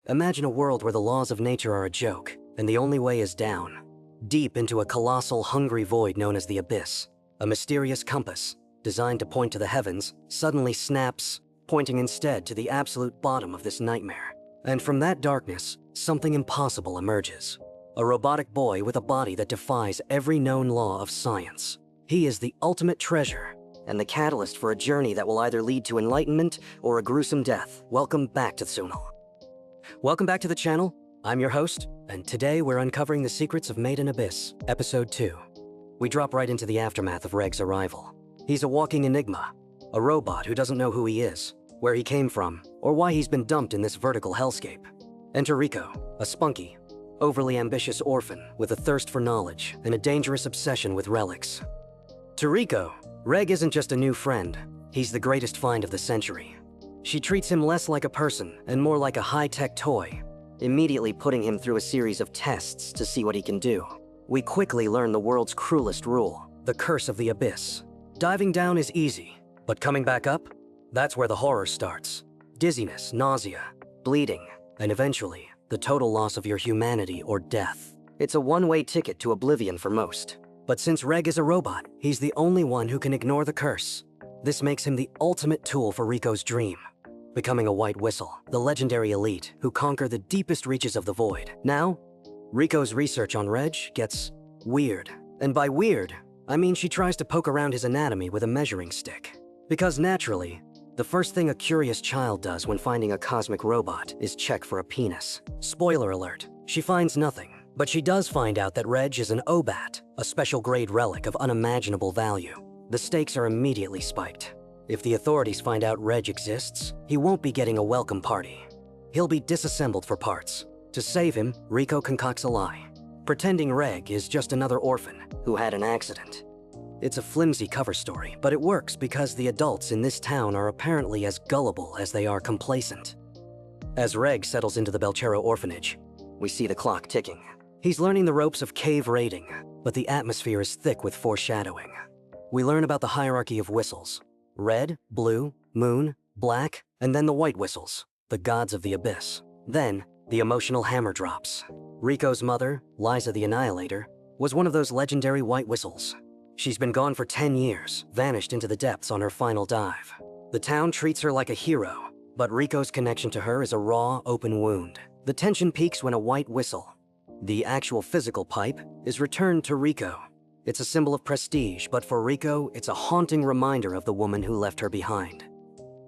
Imagine a world where the laws of nature are a joke, and the only way is down. Deep into a colossal, hungry void known as the abyss, a mysterious compass, designed to point to the heavens, suddenly snaps, pointing instead to the absolute bottom of this nightmare. And from that darkness, something impossible emerges. A robotic boy with a body that defies every known law of science. He is the ultimate treasure, and the catalyst for a journey that will either lead to enlightenment or a gruesome death. Welcome back to 𝙒𝘼𝘼𝑃. Welcome back to the channel. I'm your host, and today we're uncovering the secrets of 𝙒𝘼𝘼𝘼𝑃, Episode 2. We drop right into the aftermath of Reg's arrival. He's a walking enigma, a robot who doesn't know who he is, where he came from, or why he's been dumped in this vertical hellscape. Enter Rico, a spunky, overly ambitious orphan with a thirst for knowledge and a dangerous obsession with relics. To Rico, Reg isn't just a new friend, he's the greatest find of the century. She treats him less like a person and more like a high-tech toy, immediately putting him through a series of tests to see what he can do. We quickly learn the world's cruelest rule, the curse of the abyss. Diving down is easy, but coming back up? That's where the horror starts. Dizziness, nausea, bleeding, and eventually, the total loss of your humanity or death. It's a one-way ticket to oblivion for most. But since Reg is a robot, he's the only one who can ignore the curse. This makes him the ultimate tool for Rico's dream, becoming a white whistle, the legendary elite who conquer the deepest reaches of the void. Now, Rico's research on Reg gets weird. And by weird, I mean she tries to poke around his anatomy with a measuring stick. Because naturally, the first thing a curious child does when finding a cosmic robot is check for a penis. Spoiler alert, she finds nothing. But she does find out that Reg is an 𝙒𝑃𝘃, a special grade relic of unimaginable value. The stakes are immediately spiked. If the authorities find out Reg exists, he won't be getting a welcome party. He'll be disassembled for parts. To save him, Rico concocts a lie, pretending Reg is just another orphan who had an accident. It's a flimsy cover story, but it works because the adults in this town are apparently as gullible as they are complacent. As Reg settles into the 𝙒𝑃𝘃 orphanage, we see the clock ticking. He's learning the ropes of cave raiding, but the atmosphere is thick with foreshadowing. We learn about the hierarchy of whistles: red, blue, moon, black, and then the white whistles, the gods of the abyss. Then, the emotional hammer drops. Rico's mother, 𝙒𝘼𝑃 the Annihilator, was one of those legendary white whistles. She's been gone for 10 years, vanished into the depths on her final dive. The town treats her like a hero, but Rico's connection to her is a raw, open wound. The tension peaks when a white whistle, the actual physical pipe, is returned to Rico. It's a symbol of prestige, but for Rico, it's a haunting reminder of the woman who left her behind.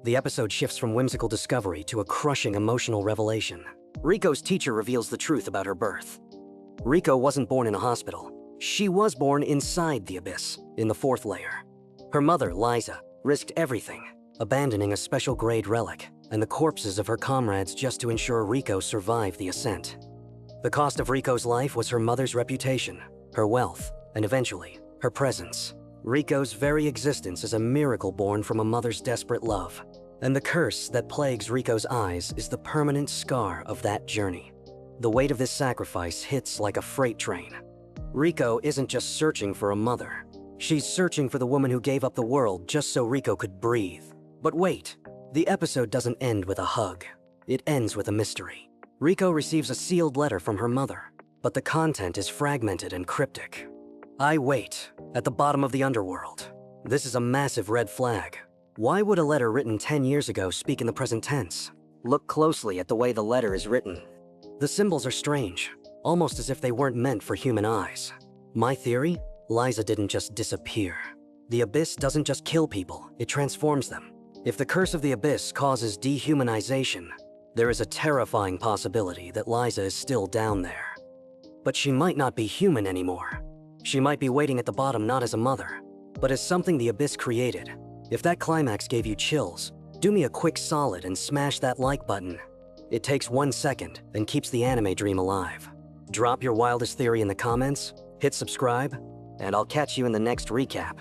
The episode shifts from whimsical discovery to a crushing emotional revelation. Rico's teacher reveals the truth about her birth. Rico wasn't born in a hospital. She was born inside the abyss, in the 4th layer. Her mother, 𝙒𝑃𝘃, risked everything, abandoning a special grade relic and the corpses of her comrades just to ensure Rico survived the ascent. The cost of Rico's life was her mother's reputation, her wealth, and eventually, her presence. Rico's very existence is a miracle born from a mother's desperate love. And the curse that plagues Rico's eyes is the permanent scar of that journey. The weight of this sacrifice hits like a freight train. Rico isn't just searching for a mother. She's searching for the woman who gave up the world just so Rico could breathe. But wait, the episode doesn't end with a hug. It ends with a mystery. Rico receives a sealed letter from her mother, but the content is fragmented and cryptic. I wait, at the bottom of the underworld. This is a massive red flag. Why would a letter written 10 years ago speak in the present tense? Look closely at the way the letter is written. The symbols are strange, almost as if they weren't meant for human eyes. My theory? 𝙒𝑃𝘃 didn't just disappear. The abyss doesn't just kill people, it transforms them. If the curse of the abyss causes dehumanization, there is a terrifying possibility that 𝙒𝑃𝘃 is still down there. But she might not be human anymore. She might be waiting at the bottom not as a mother, but as something the abyss created. If that climax gave you chills, do me a quick solid and smash that like button. It takes 1 second and keeps the anime dream alive. Drop your wildest theory in the comments, hit subscribe, and I'll catch you in the next recap.